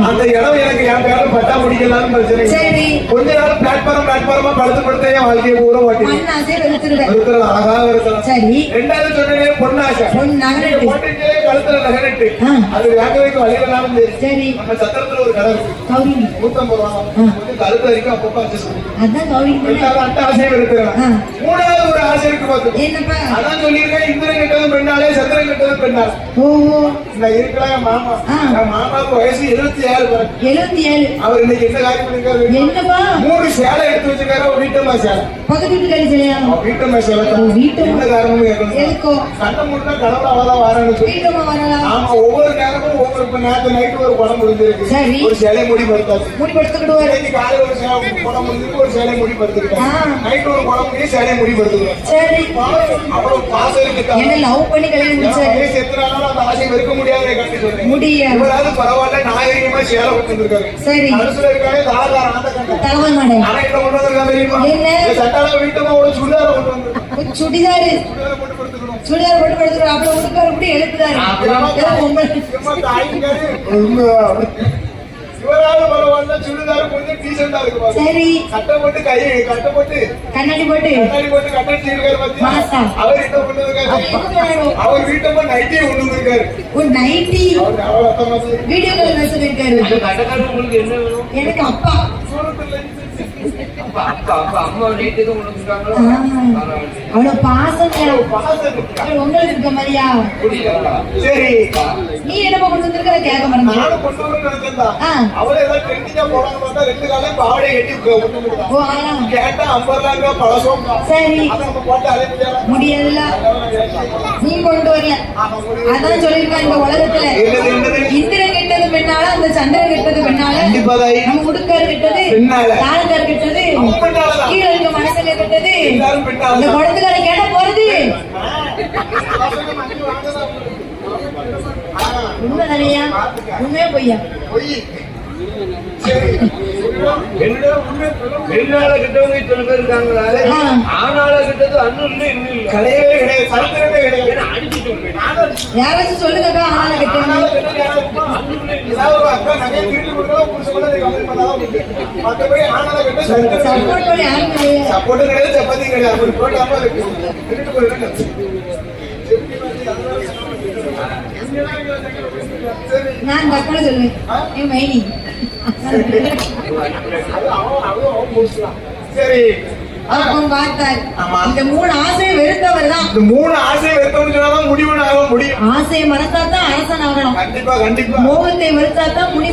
அந்த இடம் எனக்கு என் பேர பட்டா முடிக்கலாம்னு பிரச்சனை. சரி. கொஞ்ச நாள் பிளாட்ஃபார்மா படுத்து என் வாழ்க்கையை பூரா ஓட்டி அழகா இருக்கலாம். சரி. ரெண்டாவது சொன்னே பொன்னாசை கழுத்துல நகரட்டு அது வேக வைக்க வழியிலாலும் சரி. நம்ம சத்திரத்துல ஒரு கடை இருக்கு 150 ரூபா கொஞ்சம் கழுத்து வரைக்கும் அப்பப்போ அட்ட ஆசையும் இருக்கிறேன். மூணாவது ஒரு ஆசை இருக்கு பார்த்து அதான் சொல்லியிருக்கேன் இந்திரன் கெட்டதும் பெண்ணாலே சந்திரன் கெட்டதும் பெண்ணாலே நான் இருக்கிறேன். என் மாமா என் மாமாவுக்கு வயசு 77. அவர் இன்னைக்கு என்ன காரியம் பண்ணிருக்காரு? 3 சேலை எடுத்து வச்சிருக்காரு. வீட்டம்மா சேலை வீட்டம்மா சேலை என்ன காரணமும் கேட்கணும். கண்ண மூட்டா கடவுள் அவதான் வரணும். ஆமா ஒவ்வொரு நேரமும் ஒவ்வொரு நேரத்து நைட்டு ஒரு படம் முடிஞ்சிருக்கு. ஒரு சேலை முடி படுத்தாச்சு காலையில் ஒரு படம் முடிஞ்சிருக்கு. ஒரு சேலை முடி படுத்துக்கிட்டேன். நைட்டு ஒரு படம் முடியும் சேலை முடி படுத்துக்கிறேன். அவ்வளவு பாசம் இருக்கு. லவ் பண்ணி கல்யாணம் செத்துறாலும் அந்த ஆசை வெறுக்க முடியாத கட்டி சொல்றேன். இவராது பரவாயில்ல நாகரிகமா சேலை கொடுத்துருக்காரு. மனசுல இருக்காரு தாராதார சட்டால வீட்டமா ஒரு சுடிதார கொண்டு வந்து சுடிதார் போட்டு படுத்துக்கிறோம். அப்புறம் உடுக்காரு இப்படி எழுப்புதாரு. இவராது பரவாயில்ல சுடிதார் கொஞ்சம் டீசெண்டா இருக்கு. சரி. கட்டப்பட்டு கட்டப்பட்டு கண்ணாடி போட்டு கண்ணாடி இருக்காரு. அவர் என்ன பண்ணுவாரு? அவர் வீட்டமா நைட்டே கொண்டு வந்திருக்காரு. ஒரு நைட்டி வீடியோ கால் மெசேஜ் இருக்காரு. உங்களுக்கு என்ன வேணும்? எனக்கு அப்பா அவ்வளவு பாசம் உங்களுக்கு இருக்க மாதிரியா? சரி. நீ என்ன கொண்டு வந்திருக்க கேட்க மாட்டேன். அவரு ஏதாவது ட்ரெண்டிங்கா போறாங்க பார்த்தா 2 காலையும் பாவடை கட்டி கேட்டா 50 ரூபா பழசம். சரி. முடியாதுல்ல நீ கொண்டு வரல. அதான் சொல்லிருக்காங்க இந்த உலகத்துல இந்திரன் கெட்டது பெண்ணால அந்த சந்திரன் கெட்டது பெண்ணால நம்ம உடுக்காரு கெட்டது தாளக்காரு கெட்டது கீழே இருக்க மனசுல கெட்டது இந்த குடத்துக்கார கேட்ட போறது உண்மை தானையா? உண்மையா பொய்யா? பெண்ணால கிட்டவங்க இத்தனை பேர் இருக்காங்களா? ஆனால கிட்டது அண்ணன் கிடையவே கிடையாது. யாராச்சும் சொல்லுங்க. ஆனால கிட்ட சப்போர்ட் கிடையாது சப்பாத்தி கிடையாது. நான் தக்கோட சொல்லுவேன். மைனி சரி. இந்த 3 ஆசையை வெறுத்தவர் தான். இந்த 3 ஆசையை வெறுத்தவன்னு சொன்னாதான் முடிவு முடியும். ஆசையை மறத்தாதான் அரசன் ஆகணும். கண்டிப்பா மோகத்தை வெறுத்தாதான் முடி